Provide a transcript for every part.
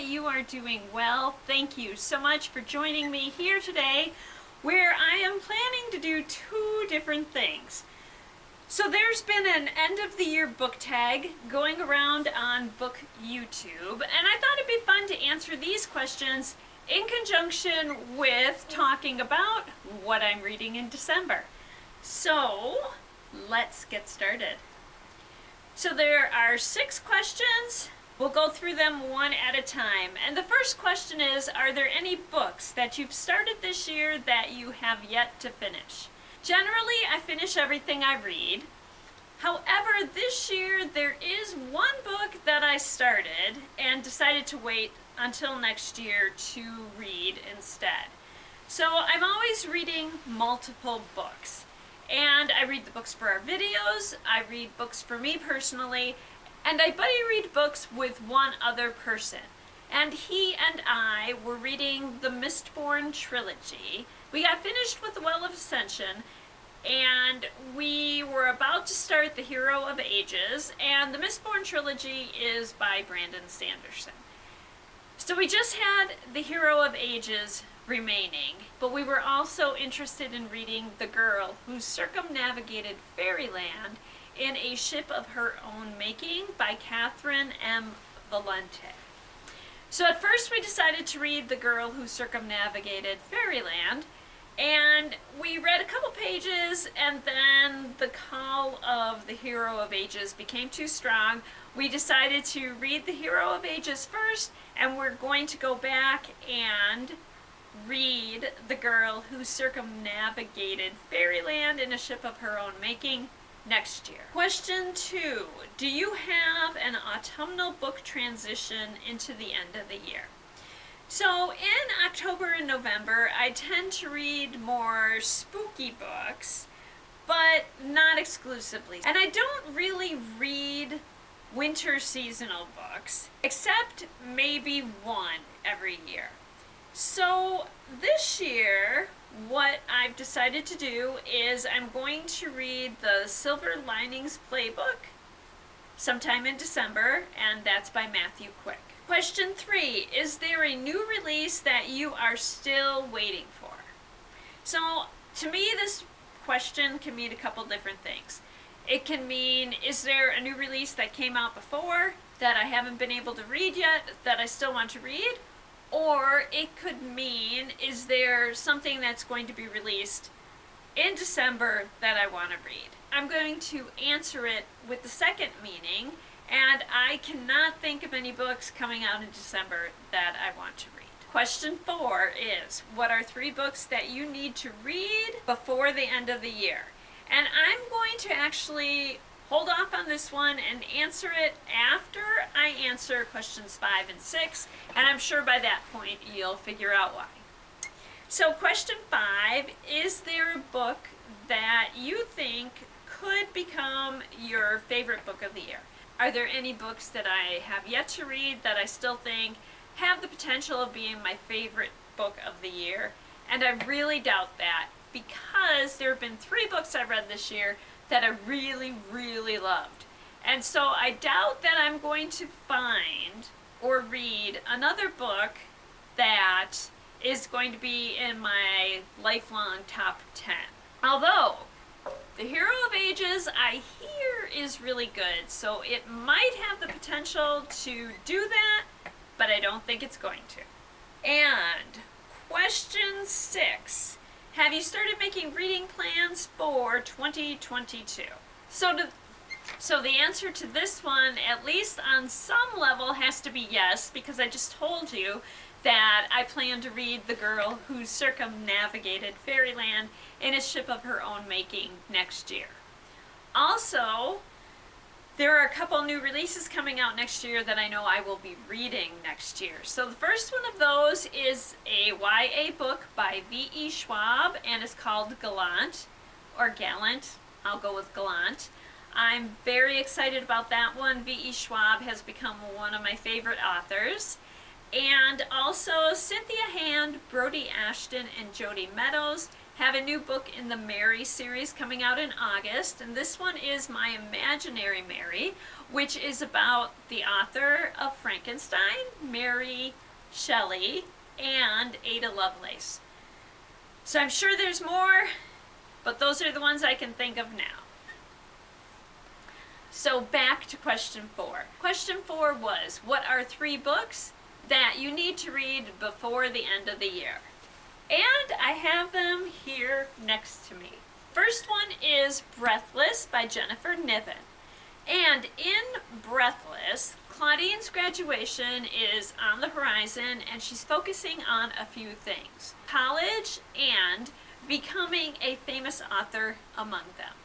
that you are doing well. Thank you so much for joining me here today, where I am planning to do two different things. So there's been an end of the year book tag going around on Book YouTube, and I thought it'd be fun to answer these questions in conjunction with talking about what I'm reading in December. So let's get started. So there are 6 questions. We'll go through them one at a time. And the first question is, are there any books that you've started this year that you have yet to finish? Generally, I finish everything I read. However, this year there is one book that I started and decided to wait until next year to read instead. So I'm always reading multiple books. And I read the books for our videos, I read books for me personally, and I buddy read books with one other person. And he and I were reading the Mistborn trilogy. We got finished with The Well of Ascension, and we were about to start The Hero of Ages, and the Mistborn trilogy is by Brandon Sanderson. So we just had The Hero of Ages remaining, but we were also interested in reading The Girl Who Circumnavigated Fairyland in a Ship of Her Own Making by Catherine M. Valente. So at first we decided to read The Girl Who Circumnavigated Fairyland, and we read a couple pages, and then the call of The Hero of Ages became too strong. We decided to read The Hero of Ages first, and we're going to go back and read The Girl Who Circumnavigated Fairyland in a Ship of Her Own Making next year. Question 2. Do you have an autumnal book transition into the end of the year? So in October and November, I tend to read more spooky books, but not exclusively. And I don't really read winter seasonal books, except maybe one every year. So this year, what I've decided to do is I'm going to read the Silver Linings Playbook sometime in December, and that's by Matthew Quick. Question 3, is there a new release that you are still waiting for? So to me, this question can mean a couple different things. It can mean, is there a new release that came out before that I haven't been able to read yet that I still want to read? Or it could mean, is there something that's going to be released in December that I want to read? I'm going to answer it with the second meaning, and I cannot think of any books coming out in December that I want to read. Question 4 is, what are 3 books that you need to read before the end of the year? And I'm going to actually hold off on this one and answer it after I answer questions 5 and 6, and I'm sure by that point you'll figure out why. So question 5, is there a book that you think could become your favorite book of the year? Are there any books that I have yet to read that I still think have the potential of being my favorite book of the year? And I really doubt that, because there have been 3 books I've read this year that I really, really loved. And so I doubt that I'm going to find or read another book that is going to be in my lifelong top 10. Although, The Hero of Ages, I hear, is really good, so it might have the potential to do that, but I don't think it's going to. And question 6. Have you started making reading plans for 2022? So the answer to this one, at least on some level, has to be yes, because I just told you that I plan to read The Girl Who Circumnavigated Fairyland in a Ship of Her Own Making next year. Also, there are a couple new releases coming out next year that I know I will be reading next year. So the first one of those is a YA book by V.E. Schwab, and it's called Gallant, or Gallant. I'll go with Gallant. I'm very excited about that one. V.E. Schwab has become one of my favorite authors. And also Cynthia Hand, Brody Ashton, and Jody Meadows have a new book in the Mary series coming out in August, and this one is My Imaginary Mary, which is about the author of Frankenstein, Mary Shelley, and Ada Lovelace. So I'm sure there's more, but those are the ones I can think of now. So back to question 4. Question 4 was, what are 3 books that you need to read before the end of the year? And I have them here next to me. First one is Breathless by Jennifer Niven. And in Breathless, Claudine's graduation is on the horizon, and she's focusing on a few things: college and becoming a famous author among them.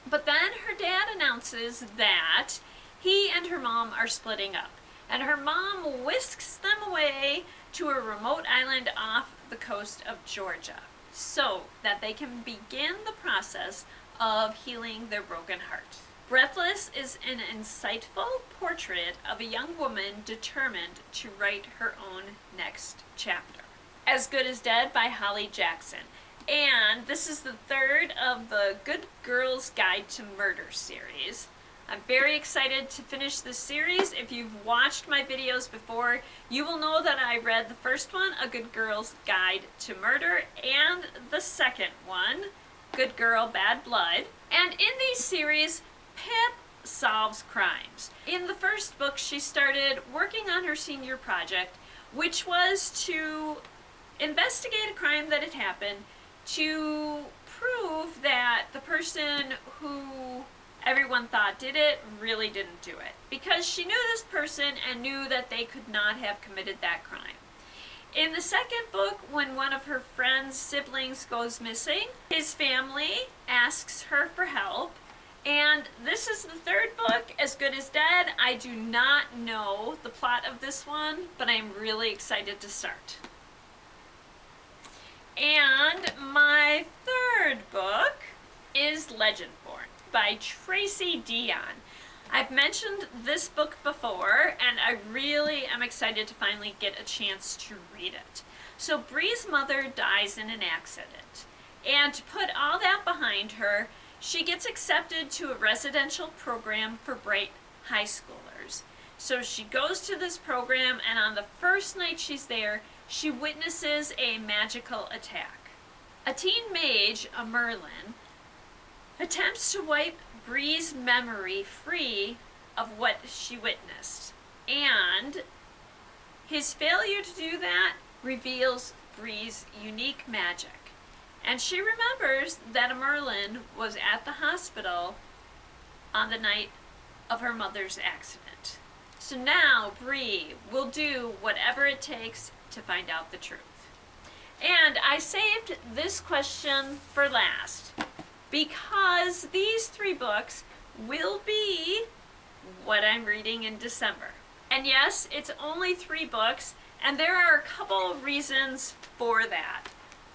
But then her dad announces that he and her mom are splitting up, and her mom whisks them away to a remote island off the coast of Georgia so that they can begin the process of healing their broken heart. Breathless is an insightful portrait of a young woman determined to write her own next chapter. As Good as Dead by Holly Jackson. And this is the 3rd of the Good Girl's Guide to Murder series. I'm very excited to finish this series. If you've watched my videos before, you will know that I read the first one, A Good Girl's Guide to Murder, and the second one, Good Girl, Bad Blood. And in these series, Pip solves crimes. In the first book, she started working on her senior project, which was to investigate a crime that had happened, to prove that the person who everyone thought did it really didn't do it, because she knew this person and knew that they could not have committed that crime. In the second book, when one of her friend's siblings goes missing, his family asks her for help. And this is the 3rd book, As Good as Dead. I do not know the plot of this one, but I'm really excited to start. And my 3rd book is Legendborn by Tracy Deonn. I've mentioned this book before, and I really am excited to finally get a chance to read it. So Bree's mother dies in an accident, and to put all that behind her, she gets accepted to a residential program for bright high schoolers. So she goes to this program, and on the first night she's there, she witnesses a magical attack. A teen mage, a Merlin, attempts to wipe Bree's memory free of what she witnessed. And his failure to do that reveals Bree's unique magic. And she remembers that a Merlin was at the hospital on the night of her mother's accident. So now Bree will do whatever it takes to find out the truth. And I saved this question for last because these 3 books will be what I'm reading in December. And yes, it's only 3 books, and there are a couple reasons for that.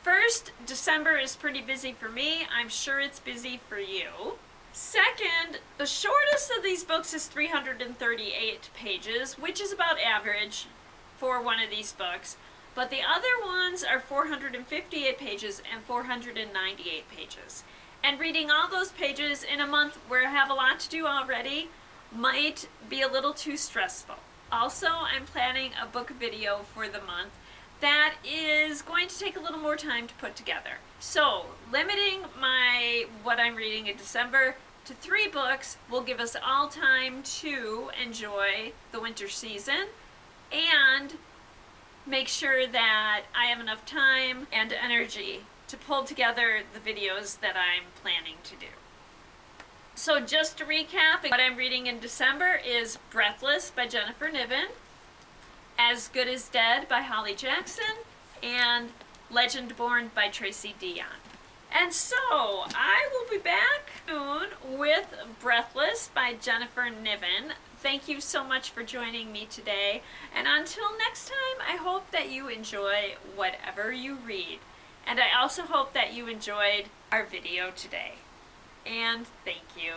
First, December is pretty busy for me. I'm sure it's busy for you. Second, the shortest of these books is 338 pages, which is about average for one of these books. But the other ones are 458 pages and 498 pages. And reading all those pages in a month where I have a lot to do already might be a little too stressful. Also, I'm planning a book video for the month that is going to take a little more time to put together. So, limiting what I'm reading in December to 3 books will give us all time to enjoy the winter season and make sure that I have enough time and energy to pull together the videos that I'm planning to do. So just to recap, what I'm reading in December is Breathless by Jennifer Niven, As Good as Dead by Holly Jackson, and Legendborn by Tracy Deonn. And so, I will be back soon with Breathless by Jennifer Niven. Thank you so much for joining me today. And until next time, I hope that you enjoy whatever you read. And I also hope that you enjoyed our video today. And thank you.